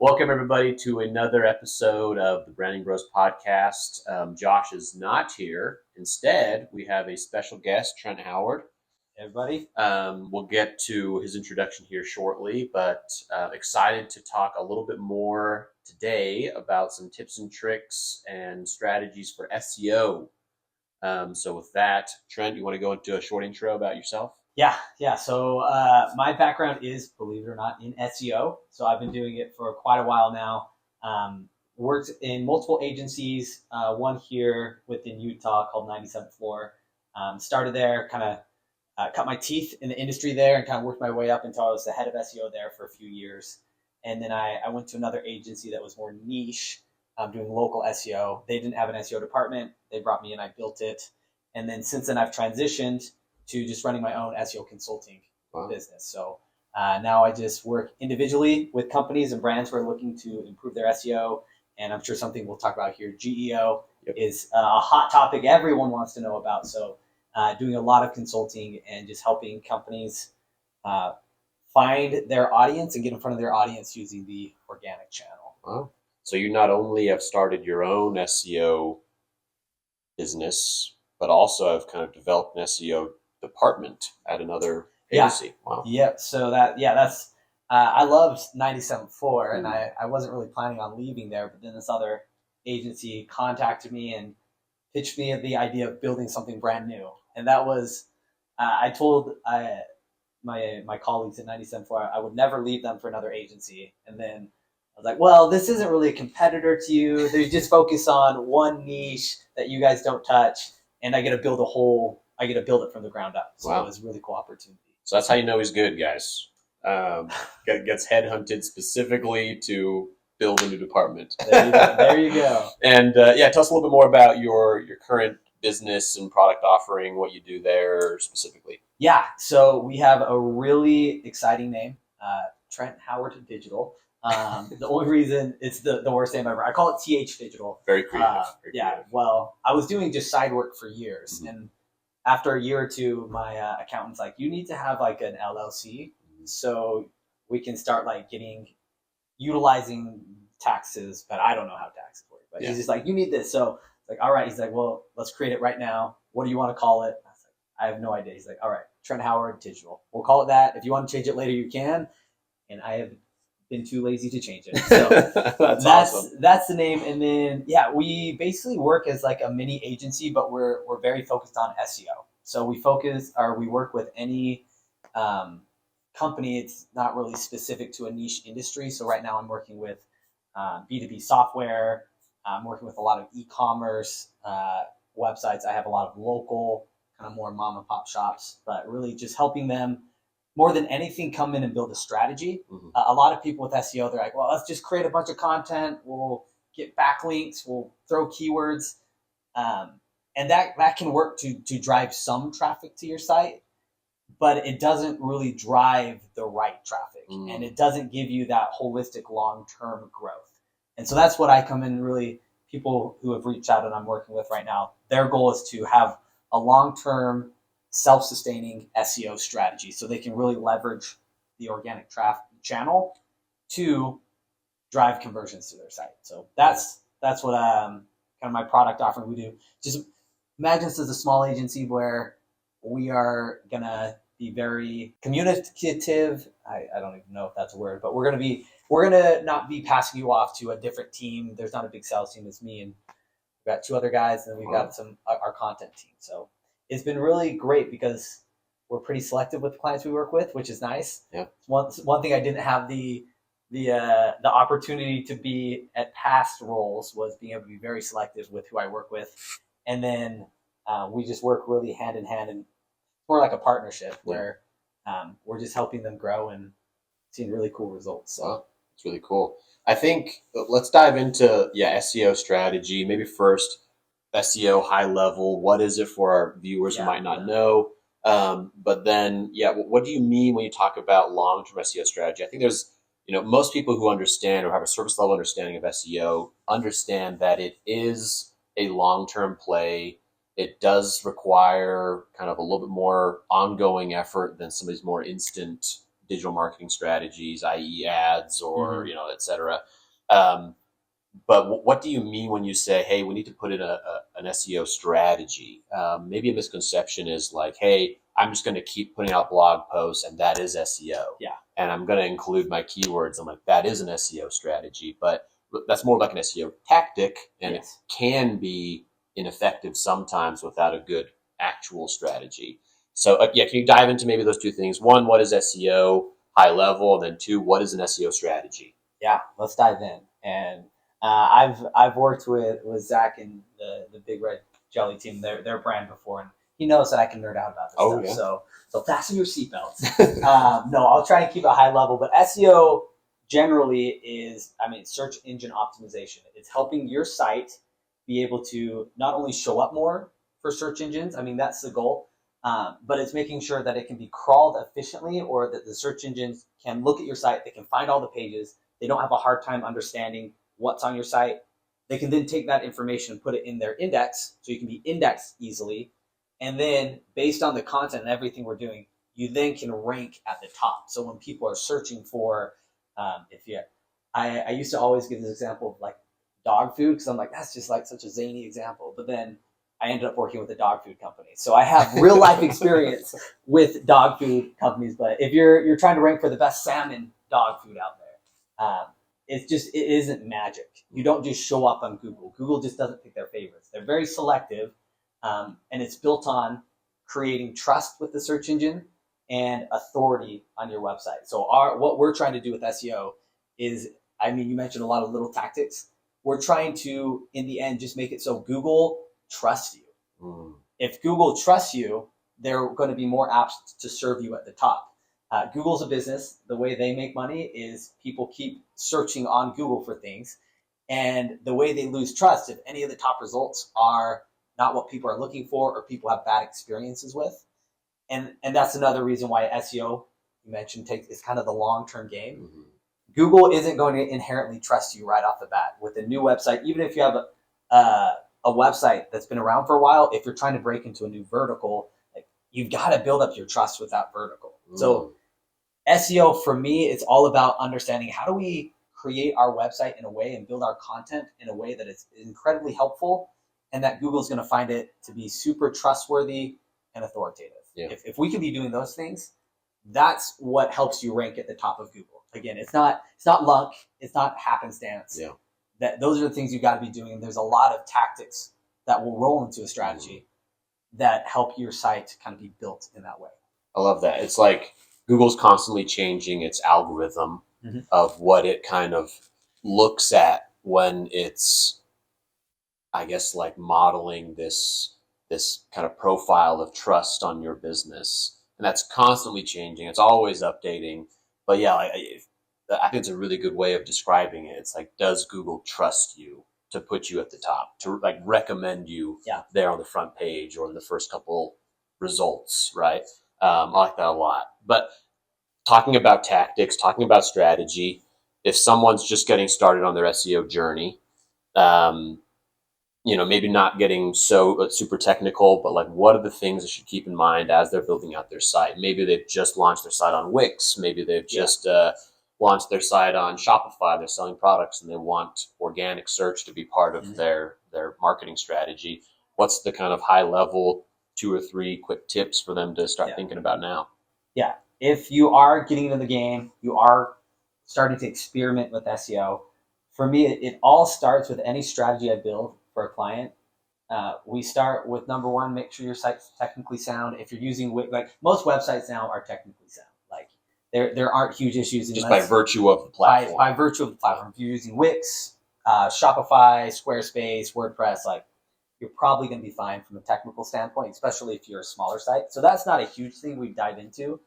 Welcome, everybody, to another episode of the Branding Bros podcast. Josh is not here. Instead, we have a special guest, Trent Howard. Everybody. We'll get to his introduction here shortly, but excited to talk a little bit more today about some tips and tricks and strategies for SEO. So with that, Trent, you want to go into a short intro about yourself? Yeah. So my background is, believe it or not, in SEO. So I've been doing it for quite a while now. Worked in multiple agencies, one here within Utah called 97th Floor. Started there, kind of cut my teeth in the industry there and kind of worked my way up until I was the head of SEO there for a few years. And then I went to another agency that was more niche, doing local SEO. They didn't have an SEO department. They brought me in, I built it. And then since then I've transitioned to just running my own SEO consulting business. So now I just work individually with companies and brands who are looking to improve their SEO. And I'm sure something we'll talk about here, GEO, is a hot topic everyone wants to know about. So doing a lot of consulting and just helping companies find their audience and get in front of their audience using the organic channel. Wow. So you not only have started your own SEO business, but also have kind of developed an SEO department at another agency. Wow. Yep. So that's I loved 97th Floor, and I wasn't really planning on leaving there, but then this other agency contacted me and pitched me the idea of building something brand new. And that was I told my colleagues at 97th Floor I would never leave them for another agency. And then I was like, well, this isn't really a competitor to you. They just focus on one niche that you guys don't touch, and I get to build it from the ground up. So It was a really cool opportunity. So that's how you know he's good, guys. Gets headhunted specifically to build a new department. There you go. And tell us a little bit more about your current business and product offering, what you do there specifically. Yeah, so we have a really exciting name, Trent Howard Digital. The only reason it's the worst name ever, I call it TH Digital. Very creative. Well, I was doing just side work for years, and after a year or two, my accountant's like, you need to have like an LLC so we can start like utilizing taxes, but I don't know how taxes work. But he's just like, you need this. So it's like, all right. He's like, well, let's create it right now. What do you want to call it? I was like, I have no idea. He's like, all right, Trent Howard Digital. We'll call it that. If you want to change it later, you can. And I have been too lazy to change it. So that's awesome. That's the name. And then, we basically work as like a mini agency, but we're very focused on SEO. So we work with any company. It's not really specific to a niche industry. So right now I'm working with B2B software. I'm working with a lot of e-commerce websites. I have a lot of local, kind of more mom and pop shops, but really just helping them more than anything come in and build a strategy. A lot of people with SEO, they're like, well, let's just create a bunch of content. We'll get backlinks. We'll throw keywords. And that can work to drive some traffic to your site, but it doesn't really drive the right traffic. And it doesn't give you that holistic long-term growth. And so that's what I come in, really, people who have reached out and I'm working with right now, their goal is to have a long-term self-sustaining SEO strategy so they can really leverage the organic traffic channel to drive conversions to their site. So that's what kind of my product offering we do. Just imagine this as a small agency where we are going to be very communicative. I don't even know if that's a word, but we're going to not be passing you off to a different team. There's not a big sales team. It's me and we've got two other guys, and then we've got our content team. So it's been really great because we're pretty selective with the clients we work with, which is nice. Yeah. One thing I didn't have the opportunity to be at past roles was being able to be very selective with who I work with. And then we just work really hand in hand, and more like a partnership where we're just helping them grow and seeing really cool results. So wow, it's really cool. I think let's dive into SEO strategy. Maybe first SEO high level. What is it for our viewers who might not know? But then, what do you mean when you talk about long-term SEO strategy? I think there's, most people who understand or have a surface level understanding of SEO understand that it is a long-term play. It does require kind of a little bit more ongoing effort than some of these more instant digital marketing strategies, i.e. ads or, Mhm. et cetera. But what do you mean when you say, hey, we need to put in an SEO strategy? Maybe a misconception is like, hey, I'm just going to keep putting out blog posts and that is SEO. Yeah. And I'm going to include my keywords. I'm like, that is an SEO strategy. But that's more like an SEO tactic, and Yes. it can be ineffective sometimes without a good actual strategy. So, can you dive into maybe those two things? One, what is SEO high level? And then two, what is an SEO strategy? Yeah, let's dive in. And I've worked with Zach and the Big Red Jelly team, their brand before, and he knows that I can nerd out about this stuff. Yeah. So fasten your seatbelts. No, I'll try and keep it high level, but SEO generally is, search engine optimization. It's helping your site be able to not only show up more for search engines. That's the goal. But it's making sure that it can be crawled efficiently, or that the search engines can look at your site, they can find all the pages, they don't have a hard time understanding what's on your site. They can then take that information and put it in their index so you can be indexed easily. And then based on the content and everything we're doing, you then can rank at the top. So when people are searching for, I used to always give this example of like dog food, because I'm like, that's just like such a zany example. But then I ended up working with a dog food company. So I have real life experience with dog food companies. But if you're trying to rank for the best salmon dog food out there, it isn't magic. You don't just show up on Google. Google just doesn't pick their favorites. They're very selective, and it's built on creating trust with the search engine and authority on your website. So what we're trying to do with SEO is, you mentioned a lot of little tactics. We're trying to, in the end, just make it so Google trusts you. If Google trusts you, they're going to be more apt to serve you at the top. Google's a business. The way they make money is people keep searching on Google for things. And the way they lose trust, if any of the top results are not what people are looking for, or people have bad experiences with. And that's another reason why SEO, you mentioned, is kind of the long-term game. Mm-hmm. Google isn't going to inherently trust you right off the bat with a new website. Even if you have a website that's been around for a while, if you're trying to break into a new vertical, you've got to build up your trust with that vertical. So SEO for me, it's all about understanding how do we create our website in a way and build our content in a way that is incredibly helpful, and that Google's going to find it to be super trustworthy and authoritative. Yeah. If we can be doing those things, that's what helps you rank at the top of Google. Again, it's not luck, it's not happenstance. Yeah. Those are the things you got to be doing. And there's a lot of tactics that will roll into a strategy that help your site kind of be built in that way. I love that. It's like Google's constantly changing its algorithm of what it kind of looks at when it's, I guess, like modeling this kind of profile of trust on your business. And that's constantly changing. It's always updating. But yeah, I think it's a really good way of describing it. It's like, does Google trust you to put you at the top, to like recommend you there on the front page or in the first couple results, right? I like that a lot. But talking about tactics, talking about strategy, if someone's just getting started on their SEO journey, maybe not getting so super technical, but like, what are the things they should keep in mind as they're building out their site? Maybe they've just launched their site on Wix. Maybe they've just launched their site on Shopify. They're selling products and they want organic search to be part of their marketing strategy. What's the kind of high level 2 or 3 quick tips for them to start thinking about now? Yeah. If you are getting into the game, you are starting to experiment with SEO. For me, it all starts with any strategy I build for a client. We start with number one, make sure your site's technically sound. If you're using Wix, like most websites now are technically sound. Like there aren't huge issues. Just by virtue of the platform. By virtue of the platform. If you're using Wix, Shopify, Squarespace, WordPress, like you're probably going to be fine from a technical standpoint, especially if you're a smaller site. So that's not a huge thing we dive into.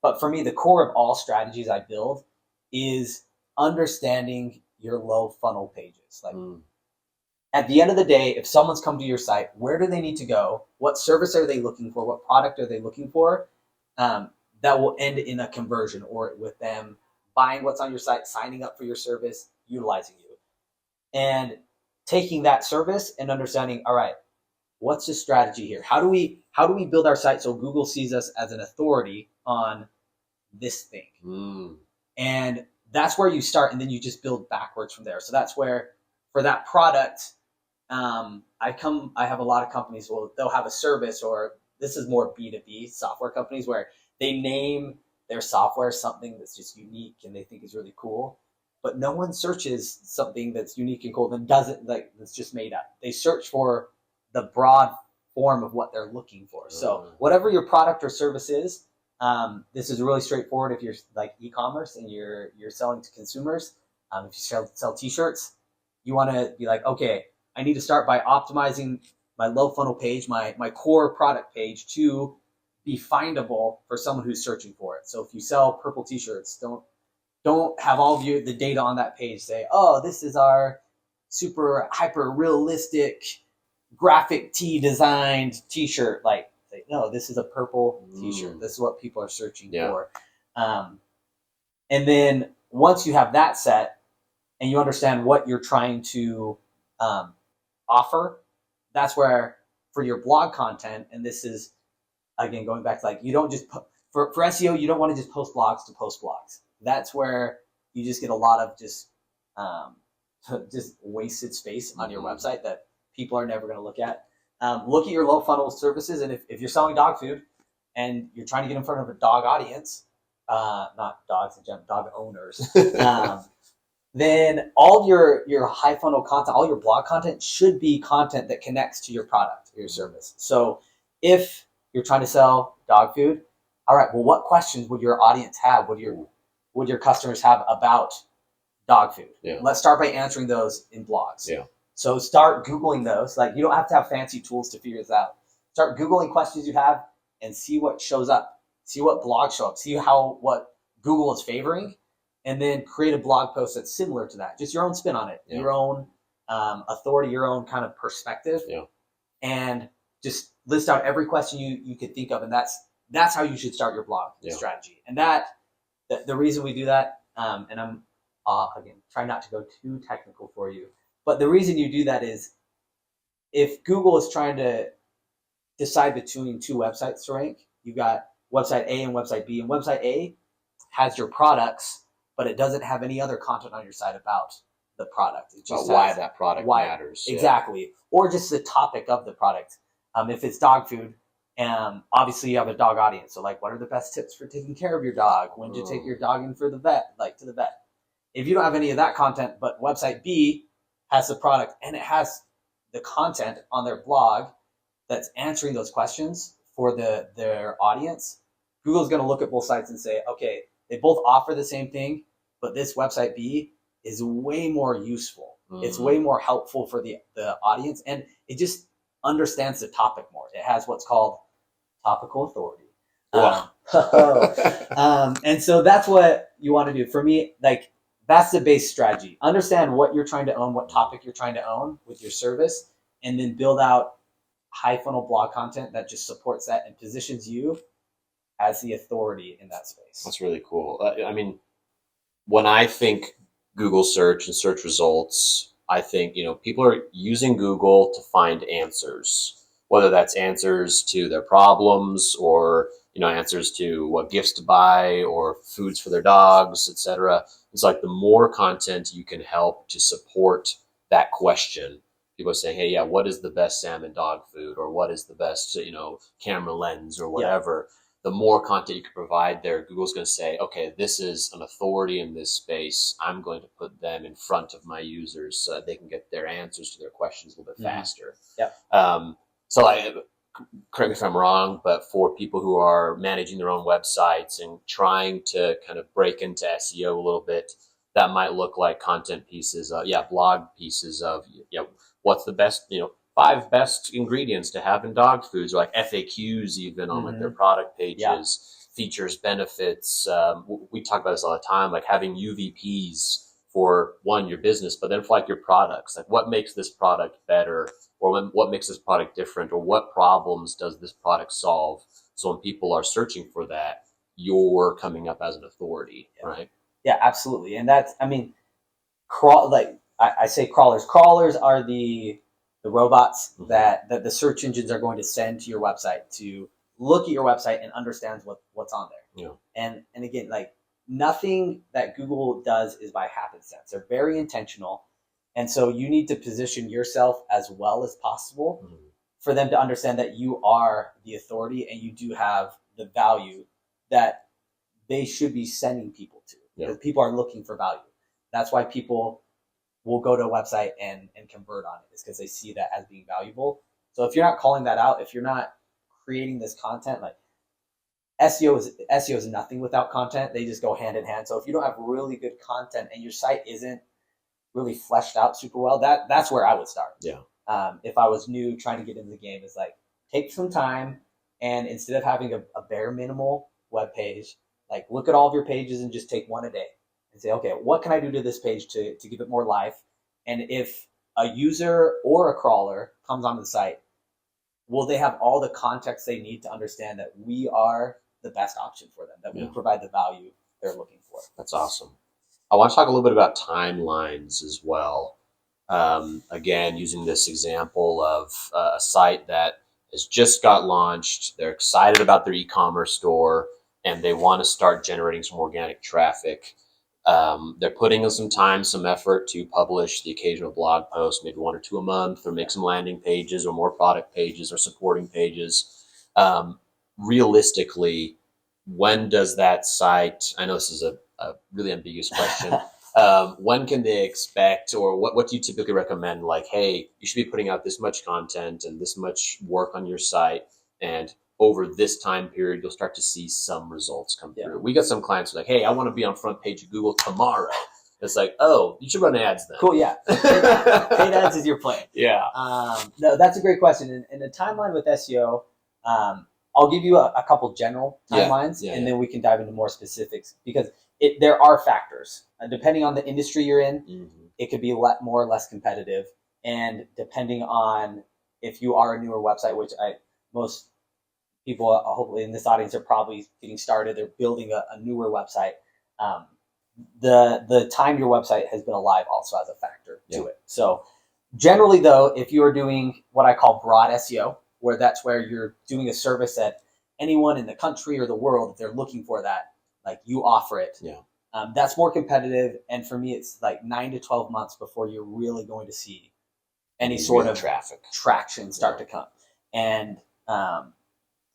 But for me, the core of all strategies I build is understanding your low funnel pages. Like at the end of the day, if someone's come to your site, where do they need to go? What service are they looking for? What product are they looking for? That will end in a conversion, or with them buying what's on your site, signing up for your service, utilizing you. And taking that service and understanding, all right, what's the strategy here? How do we build our site so Google sees us as an authority on this thing. Mm. And that's where you start, and then you just build backwards from there. So that's where, for that product, I have a lot of companies, they'll have a service, or this is more B2B software companies, where they name their software something that's just unique and they think is really cool. But no one searches something that's unique and cool and doesn't, like, that's just made up. They search for the broad form of what they're looking for. So whatever your product or service is, this is really straightforward. If you're like e-commerce and you're selling to consumers, if you sell t-shirts, you want to be like, okay, I need to start by optimizing my low funnel page, my core product page, to be findable for someone who's searching for it. So if you sell purple t-shirts, don't have all of the data on that page say, oh, this is our super hyper realistic graphic tee designed t-shirt. Like, no, this is a purple t-shirt. This is what people are searching for. And then once you have that set and you understand what you're trying to offer, that's where, for your blog content, and this is, again, going back to, like, you don't just for SEO, you don't want to just post blogs to post blogs. That's where you just get a lot of just wasted space on your website that people are never going to look at. Look at your low funnel services, and if you're selling dog food and you're trying to get in front of a dog audience, not dogs, dog owners, then all your high funnel content, all your blog content should be content that connects to your product or your service. So if you're trying to sell dog food, all right, well, what questions would your audience have? Would your customers have about dog food? Let's start by answering those in blogs. So start Googling those. Like, you don't have to have fancy tools to figure this out. Start Googling questions you have and see what shows up. See what blogs show up. See what Google is favoring, and then create a blog post that's similar to that. Just your own spin on it, your own authority, your own kind of perspective, and just list out every question you could think of, and that's how you should start your blog strategy. And the reason we do that, and I'm again trying not to go too technical for you, but the reason you do that is, if Google is trying to decide between two websites to rank, you've got website A and website B, and website A has your products, but it doesn't have any other content on your site about the product. It just why that product matters. Exactly. Or just the topic of the product. If it's dog food, obviously you have a dog audience. So, like, what are the best tips for taking care of your dog? When to take your dog in for the vet, to the vet. If you don't have any of that content, but website B has the product and it has the content on their blog that's answering those questions for their audience, Google's going to look at both sites and say, okay, they both offer the same thing, but this website B is way more useful. It's way more helpful for the audience, and it just understands the topic more. It has what's called topical authority. And so that's what you want to do. For me, like, that's the base strategy. Understand what you're trying to own, what topic you're trying to own with your service, and then build out high funnel blog content that just supports that and positions you as the authority in that space. That's really cool. I mean, when I think Google search and search results, I think, people are using Google to find answers, whether that's answers to their problems or, answers to what gifts to buy or foods for their dogs, etc. It's like, the more content you can help to support that question. People are saying, hey, what is the best salmon dog food, or what is the best, camera lens or whatever. The more content you can provide there, Google's going to say, okay, this is an authority in this space. I'm going to put them in front of my users so that they can get their answers to their questions a little bit faster. So correct me if I'm wrong, but for people who are managing their own websites and trying to kind of break into SEO a little bit, that might look like content pieces, blog pieces of, what's the best, 5 best ingredients to have in dog foods, or like FAQs even on like their product pages, features, benefits. We talk about this all the time, like having UVPs for your business, but then for like your products, like what makes this product better, or what makes this product different, or what problems does this product solve? So when people are searching for that, you're coming up as an authority, right? Yeah, absolutely. And that's, I mean, I say crawlers. Crawlers are the robots that the search engines are going to send to your website to look at your website and understands what's on there. Yeah. And again, like nothing that Google does is by happenstance. They're very intentional. And so you need to position yourself as well as possible for them to understand that you are the authority and you do have the value that they should be sending people to. Yeah. Because people are looking for value. That's why people will go to a website and convert on it, is because they see that as being valuable. So if you're not calling that out, if you're not creating this content, like SEO is nothing without content. They just go hand in hand. So if you don't have really good content and your site isn't really fleshed out super well, that's where I would start. Yeah. If I was new trying to get into the game, is like take some time and instead of having a bare minimal web page, like look at all of your pages and just take one a day and say, okay, what can I do to this page to give it more life? And if a user or a crawler comes onto the site, will they have all the context they need to understand that we are the best option for them, that we provide the value they're looking for? That's awesome. I want to talk a little bit about timelines as well. Again, using this example of a site that has just got launched, they're excited about their e-commerce store, and they want to start generating some organic traffic. They're putting in some time, some effort to publish the occasional blog post, maybe 1 or 2 a month, or make some landing pages or more product pages or supporting pages. Realistically, when does that site, I know this is a really ambiguous question, when can they expect, or what do you typically recommend? Like, hey, you should be putting out this much content and this much work on your site, and over this time period, you'll start to see some results come through. We got some clients who are like, hey, I want to be on front page of Google tomorrow. It's like, oh, you should run ads then. Cool, yeah. Paid ads is your plan. Yeah. No, that's a great question. And the timeline with SEO, I'll give you a couple general timelines, and then we can dive into more specifics, because there are factors. Depending on the industry you're in, it could be more or less competitive. And depending on if you are a newer website, which most people hopefully in this audience are probably getting started, they're building a newer website. The time your website has been alive also has a factor to it. So generally though, if you are doing what I call broad SEO, where that's where you're doing a service that anyone in the country or the world, if they're looking for that, like you offer it. That's more competitive. And for me, it's like 9 to 12 months before you're really going to see any sort of traction start to come. And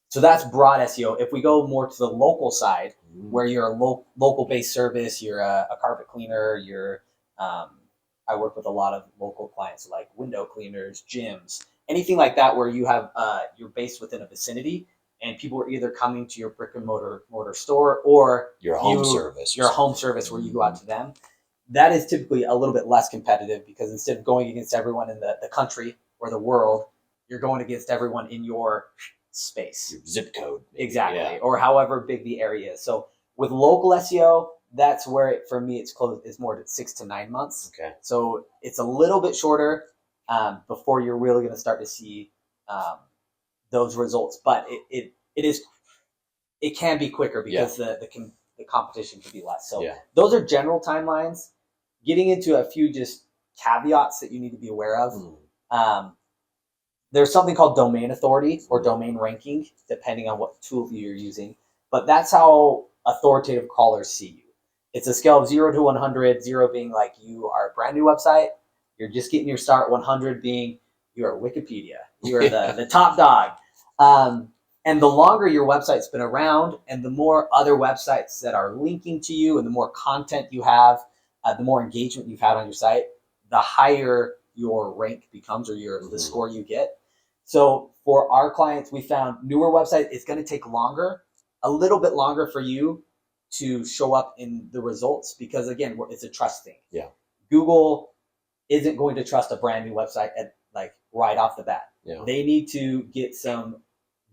so that's broad SEO. If we go more to the local side, where you're a local-based service, you're a carpet cleaner, I work with a lot of local clients like window cleaners, gyms, anything like that, where you have you're based within a vicinity, and people are either coming to your brick and mortar store or your home service. Your home service where you go out to them. That is typically a little bit less competitive, because instead of going against everyone in the country or the world, you're going against everyone in your space. Your zip code. Maybe. Exactly. Or however big the area is. So with local SEO, that's where for me it's more to 6 to 9 months. Okay. So it's a little bit shorter before you're really going to start to see those results. But it can be quicker, because the competition can be less. So those are general timelines. Getting into a few just caveats that you need to be aware of. There's something called domain authority or domain ranking, depending on what tool you're using. But that's how authoritative crawlers see you. It's a scale of 0 to 100, 0 being like you are a brand new website, you're just getting your start, 100 being you're Wikipedia, you're the top dog. And the longer your website's been around, and the more other websites that are linking to you, and the more content you have, the more engagement you've had on your site, the higher your rank becomes, or the score you get. So for our clients, we found newer websites, it's going to take a little bit longer for you to show up in the results, because again, it's a trust thing. Google isn't going to trust a brand new website right off the bat. They need to get some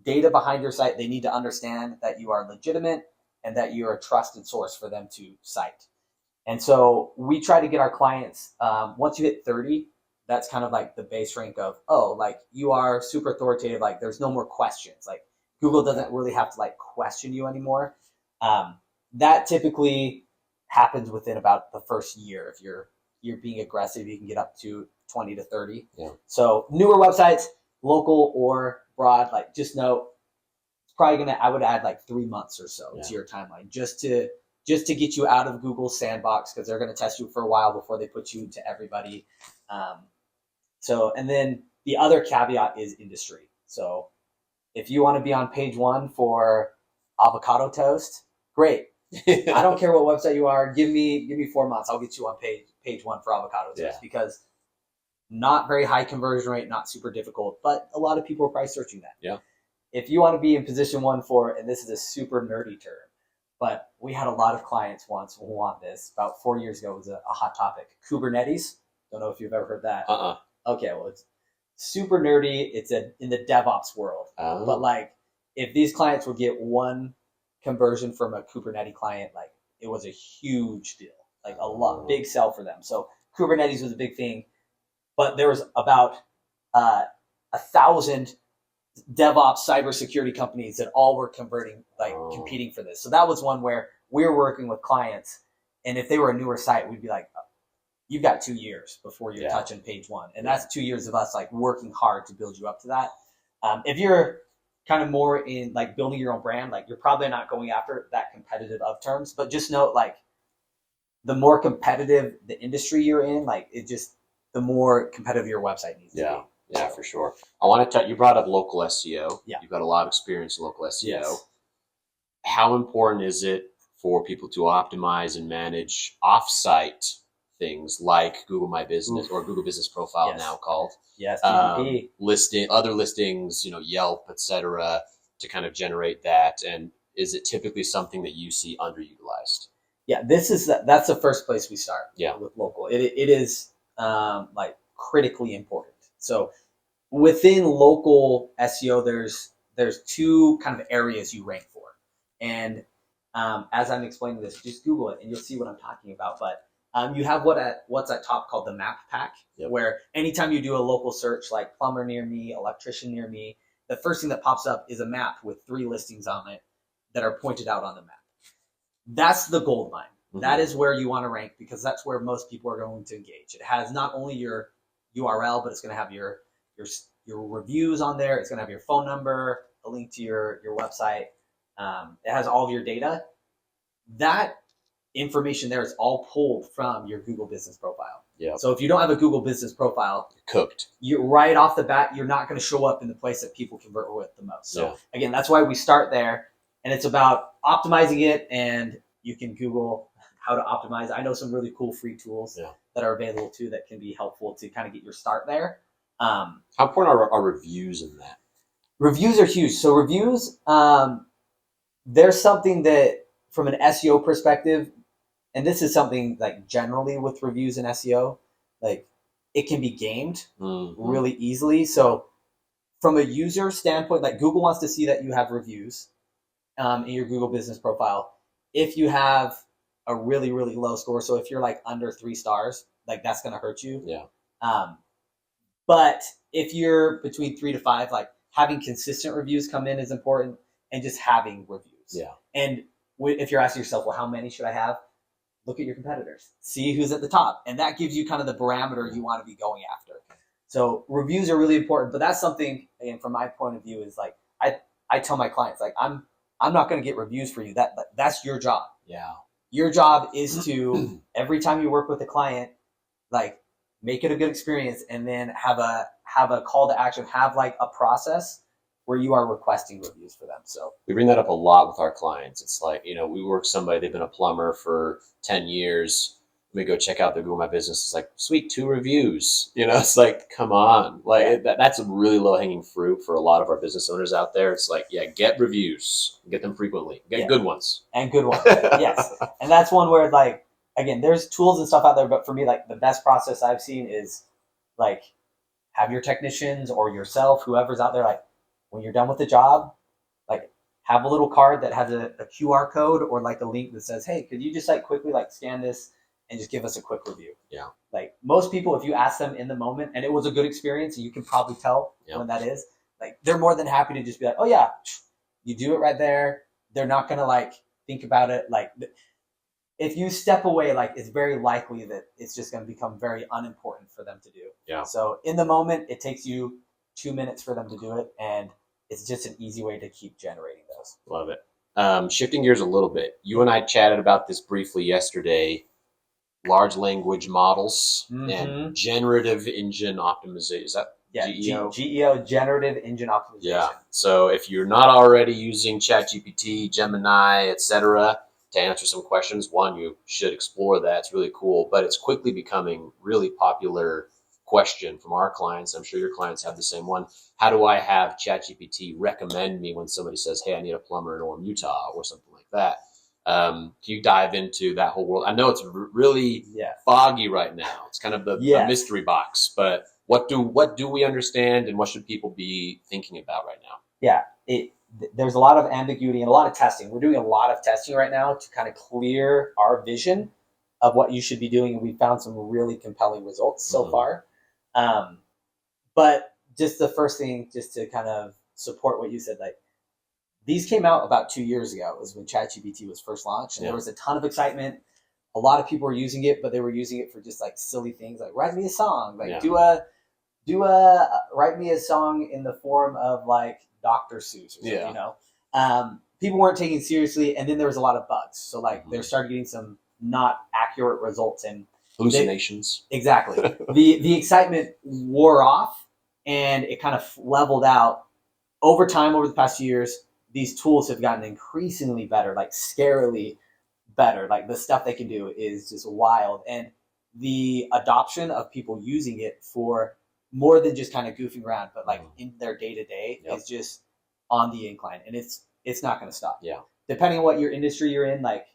data behind your site. They need to understand that you are legitimate and that you're a trusted source for them to cite. And so we try to get our clients, once you hit 30, that's kind of like the base rank of, you are super authoritative. Like there's no more questions. Like Google doesn't really have to question you anymore. That typically happens within about the first year. If you're being aggressive, you can get up to 20 to 30. So newer websites, local or broad, just know it's probably I would add like 3 months or so to your timeline just to get you out of Google's sandbox, because they're going to test you for a while before they put you to everybody. And then the other caveat is industry. So if you want to be on page 1 for avocado toast, great. I don't care what website you are. Give me 4 months. I'll get you on page 1 for avocado toast, because not very high conversion rate, not super difficult, but a lot of people are probably searching that. Yeah. If you want to be in position 1 for, and this is a super nerdy term, but we had a lot of clients once who want this. About 4 years ago, it was a hot topic. Kubernetes. Don't know if you've ever heard that. Okay, well, it's super nerdy. It's in the DevOps world. But like, if these clients would get 1 conversion from a Kubernetes client, like, it was a huge deal. Like big sell for them. So Kubernetes was a big thing. But there was about 1,000 DevOps cybersecurity companies that all were converting, like competing for this. So that was one where we were working with clients, and if they were a newer site, we'd be like, you've got 2 years before you're touching page 1. And that's 2 years of us like working hard to build you up to that. If you're kind of more in like building your own brand, like, you're probably not going after that competitive of terms, but just note, like, the more competitive the industry you're in, like, the more competitive your website needs to be. Yeah, for sure. I want to you brought up local SEO. Yeah. You've got a lot of experience in local SEO. Yes. How important is it for people to optimize and manage offsite things like Google My Business or Google Business Profile, now called? Yes, other listings, Yelp, etc., to kind of generate that. And is it typically something that you see underutilized? Yeah, that's the first place we start. Yeah. With local. It is like critically important. So within local SEO, there's 2 kind of areas you rank for. And as I'm explaining this, just Google it and you'll see what I'm talking about. But you have what's at top called the map pack, where anytime you do a local search like plumber near me, electrician near me, the first thing that pops up is a map with 3 listings on it that are pointed out on the map. That's the gold mine. Mm-hmm. That is where you want to rank, because that's where most people are going to engage. It has not only your URL, but it's going to have your reviews on there. It's going to have your phone number, a link to your website. It has all of your data. That information there is all pulled from your Google Business Profile. Yeah. So if you don't have a Google Business Profile, you're cooked. You right off the bat, you're not going to show up in the place that people convert with the most. So again, that's why we start there, and it's about optimizing it. And you can Google how to optimize. I know some really cool free tools that are available too that can be helpful to kind of get your start there. How important are reviews in that? Reviews are huge. So reviews, there's something that from an SEO perspective, and this is something like generally with reviews in SEO, like, it can be gamed really easily. So from a user standpoint, like, Google wants to see that you have reviews in your Google Business Profile. If you have a really, really low score, so if you're like under 3 stars, like, that's going to hurt you. Yeah. But if you're between 3 to 5, like, having consistent reviews come in is important, and just having reviews. Yeah. And if you're asking yourself, well, how many should I have? Look at your competitors. See who's at the top. And that gives you kind of the parameter you want to be going after. So reviews are really important. But that's something, again, from my point of view, is like, I tell my clients, like, I'm not going to get reviews for you. That's your job. Yeah. Your job is to, every time you work with a client, like, make it a good experience, and then have a call to action, have like a process where you are requesting reviews for them. So we bring that up a lot with our clients. It's like, we work with somebody, they've been a plumber for 10 years. We go check out their Google My Business. It's like, sweet, 2 reviews. It's like, come on. Like, that's a really low hanging fruit for a lot of our business owners out there. It's like, get reviews, get them frequently, get good ones. And good ones. Yes. And that's one where, like, again, there's tools and stuff out there, but for me, like, the best process I've seen is, like, have your technicians or yourself, whoever's out there, like, when you're done with the job, like, have a little card that has a QR code or like a link that says, hey, could you just like quickly like scan this and just give us a quick review? Yeah. Like, most people, if you ask them in the moment and it was a good experience, and you can probably tell when that is, like, they're more than happy to just be like, oh yeah, you do it right there. They're not going to like think about it. Like, if you step away, like, it's very likely that it's just going to become very unimportant for them to do. Yeah. So in the moment, it takes you 2 minutes for them to do it. And it's just an easy way to keep generating those. Love it. Shifting gears a little bit, you and I chatted about this briefly yesterday. Large language models and generative engine optimization. Is that GEO? GEO, generative engine optimization. Yeah. So if you're not already using ChatGPT, Gemini, etc., to answer some questions, one, you should explore that. It's really cool, but it's quickly becoming really popular question from our clients. I'm sure your clients have the same one. How do I have ChatGPT recommend me when somebody says, hey, I need a plumber in Orem, Utah, or something like that? Can you dive into that whole world? I know it's really foggy right now. It's kind of the mystery box, but what do we understand and what should people be thinking about right now? Yeah, there's a lot of ambiguity and a lot of testing. We're doing a lot of testing right now to kind of clear our vision of what you should be doing, and we found some really compelling results so far. But just the first thing, just to kind of support what you said, like, these came out about 2 years ago. It was when ChatGPT was first launched, and there was a ton of excitement. A lot of people were using it, but they were using it for just like silly things, like write me a song, like write me a song in the form of like Dr. Seuss or something, you know. People weren't taking it seriously, and then there was a lot of bugs. So like they started getting some not accurate results and hallucinations. Exactly. The excitement wore off, and it kind of leveled out over time. Over the past few years, these tools have gotten increasingly better, like scarily better. Like the stuff they can do is just wild. And the adoption of people using it for more than just kind of goofing around, but like in their day-to-day is just on the incline. And it's not going to stop. Yeah. Depending on what your industry you're in, like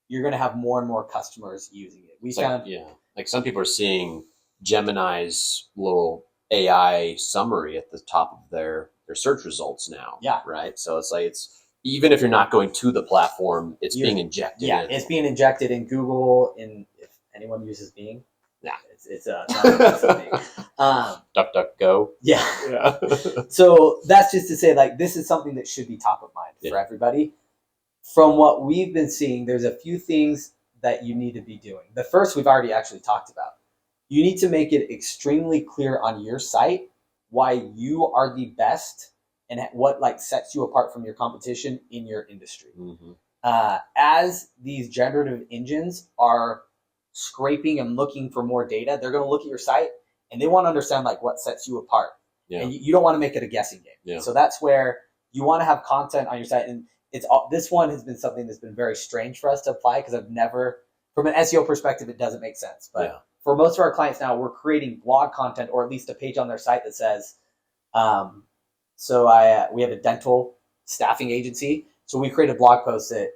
you're going to have more and more customers using it. We found like some people are seeing Gemini's little AI summary at the top of their search results now. Yeah. Right. So it's like, even if you're not going to the platform, it's being injected. Yeah. It's being injected in Google. And if anyone uses Bing, it's DuckDuckGo. Yeah. So that's just to say, like, this is something that should be top of mind for everybody. From what we've been seeing, there's a few things that you need to be doing. The first we've already actually talked about. You need to make it extremely clear on your site why you are the best and what like sets you apart from your competition in your industry. As these generative engines are scraping and looking for more data, they're going to look at your site and they want to understand like what sets you apart. And you don't want to make it a guessing game. So that's where you want to have content on your site. And this one has been something that's been very strange for us to apply, because I've never, from an SEO perspective, it doesn't make sense. But for most of our clients now, we're creating blog content, or at least a page on their site that says, we have a dental staffing agency. So we create a blog post that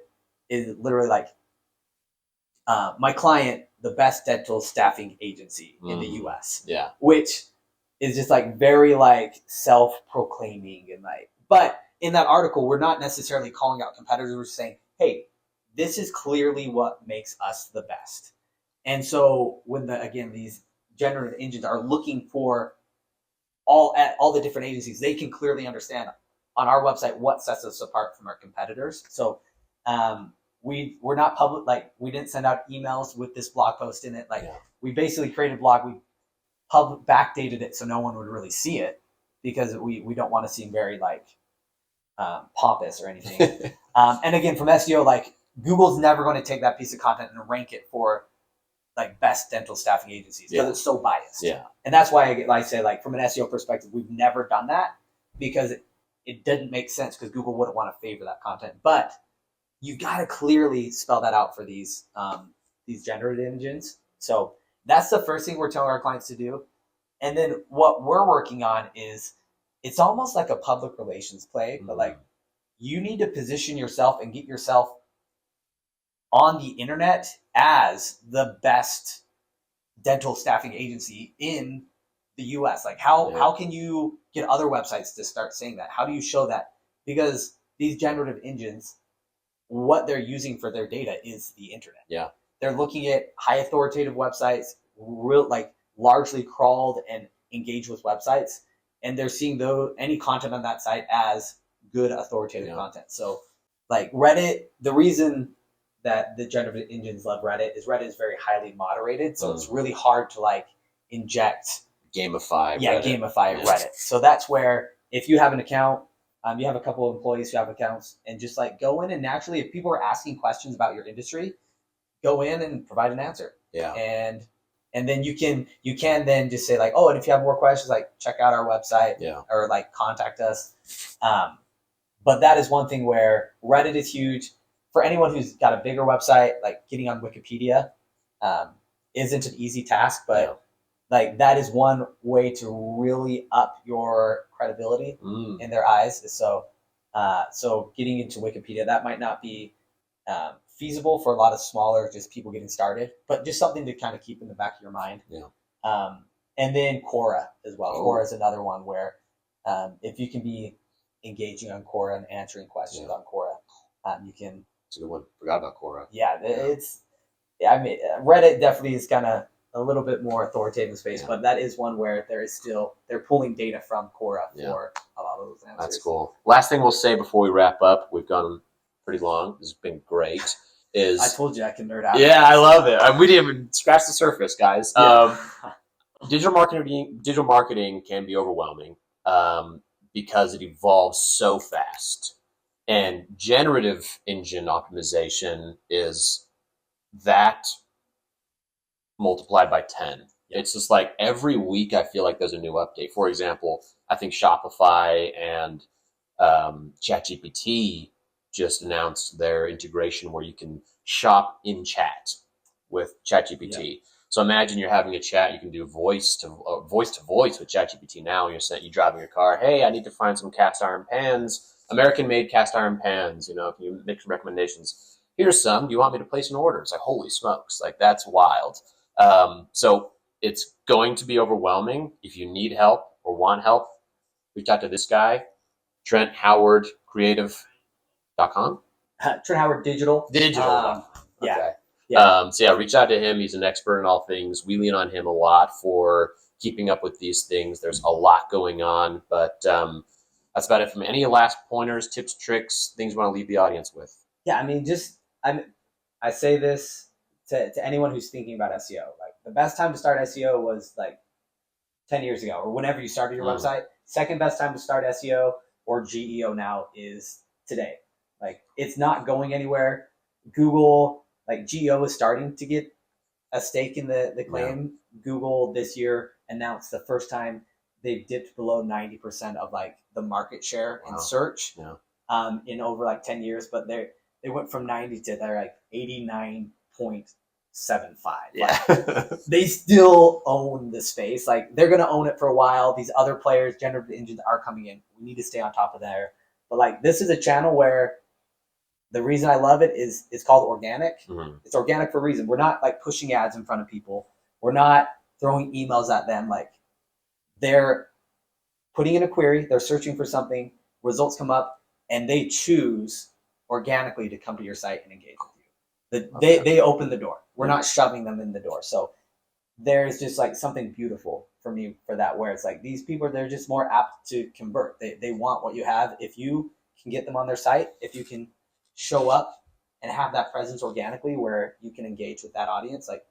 is literally like, my client, the best dental staffing agency in the US. Yeah. Which is just like very like self-proclaiming and like, but in that article, we're not necessarily calling out competitors. We're saying, hey, this is clearly what makes us the best. And so when these generative engines are looking for all the different agencies, they can clearly understand on our website what sets us apart from our competitors. So we're not public, like we didn't send out emails with this blog post in it. Like we basically created a blog, we backdated it so no one would really see it, because we don't want to seem very like pompous or anything. And again, from SEO, like Google's never going to take that piece of content and rank it for like best dental staffing agencies, because it's so biased. Yeah. And that's why I say, like, from an SEO perspective, we've never done that, because it didn't make sense, because Google wouldn't want to favor that content. But you got to clearly spell that out for these generative engines. So that's the first thing we're telling our clients to do. And then what we're working on is, it's almost like a public relations play, but like you need to position yourself and get yourself on the internet as the best dental staffing agency in the US. Like how can you get other websites to start saying that? How do you show that? Because these generative engines, what they're using for their data is the internet. Yeah. They're looking at high authoritative websites, largely crawled and engaged with websites, and they're seeing any content on that site as good authoritative content. So like Reddit, the reason that the generative engines love Reddit is very highly moderated. So it's really hard to like inject gamify Reddit. So that's where, if you have an account You have a couple of employees who have accounts, and just like go in and naturally, if people are asking questions about your industry, go in and provide an answer. Yeah. And then you can then just say like, oh, and if you have more questions, like check out our website, Yeah. or like contact us. But that is one thing where Reddit is huge for anyone who's got a bigger website. Like getting on Wikipedia isn't an easy task, but Yeah. like that is one way to really up your credibility in their eyes. So getting into Wikipedia, that might not be feasible for a lot of smaller just people getting started, but just something to kind of keep in the back of your mind. Yeah. And then Quora as well. Oh. Quora is another one where if you can be engaging on Quora and answering questions on Quora, you can. It's a good one. Forgot about Quora. Yeah, I mean, Reddit definitely is kind of a little bit more authoritative space, but that is one where they're pulling data from Quora for a lot of those answers. That's cool. Last thing we'll say before we wrap up, we've gone pretty long. This has been great. I told you I can nerd out. Yeah, I love it. We didn't even scratch the surface, guys. Yeah. Digital marketing can be overwhelming because it evolves so fast. And generative engine optimization is that multiplied by 10. It's just like every week I feel like there's a new update. For example, I think Shopify and ChatGPT just announced their integration where you can shop in chat with ChatGPT. Yeah. So imagine you're having a chat, you can do voice to voice with ChatGPT now. You're driving your car. Hey, I need to find some cast iron pans, American-made cast iron pans. You know, can you make some recommendations? Here's some. Do you want me to place an order? It's like, holy smokes, like that's wild. So it's going to be overwhelming. If you need help or want help, reach out to this guy, Trent Howard Creative.com. Trent Howard Digital. Yeah. Okay. Yeah. So reach out to him. He's an expert in all things. We lean on him a lot for keeping up with these things. There's a lot going on, but that's about it from me. Any last pointers, tips, tricks, things you want to leave the audience with? Yeah, I mean, I say this to anyone who's thinking about SEO. Like the best time to start SEO was like 10 years ago or whenever you started your website. Second best time to start SEO or GEO now is today. Like it's not going anywhere. Google, like GEO is starting to get a stake in the claim. Yeah. Google this year announced the first time they've dipped below 90% of like the market share in search in over like 10 years. But they went from 90 to they're like 89.75. Yeah. Like, they still own the space. Like they're going to own it for a while. These other players, generative engines are coming in. We need to stay on top of there. But like this is a channel where the reason I love it is it's called organic. Mm-hmm. It's organic for a reason. We're not like pushing ads in front of people. We're not throwing emails at them. Like they're putting in a query. They're searching for something. Results come up and they choose organically to come to your site and engage with you. They open the door. We're not shoving them in the door. So there's just like something beautiful for me for that, where it's like these people, they're just more apt to convert. They want what you have. If you can get them on their site, if you can show up and have that presence organically where you can engage with that audience, like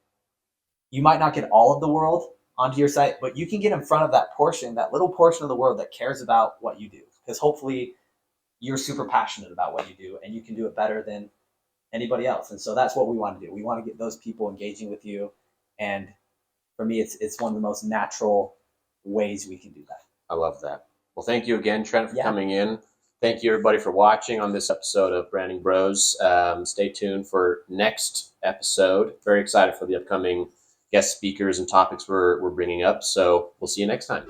you might not get all of the world onto your site, but you can get in front of that portion, that little portion of the world that cares about what you do. Because hopefully you're super passionate about what you do and you can do it better than anybody else. And so that's what we want to do. We want to get those people engaging with you. And for me, it's one of the most natural ways we can do that. I love that. Well, thank you again, Trent, for coming in. Thank you, everybody, for watching on this episode of Branding Bros. Stay tuned for next episode. Very excited for the upcoming guest speakers and topics we're bringing up. So we'll see you next time.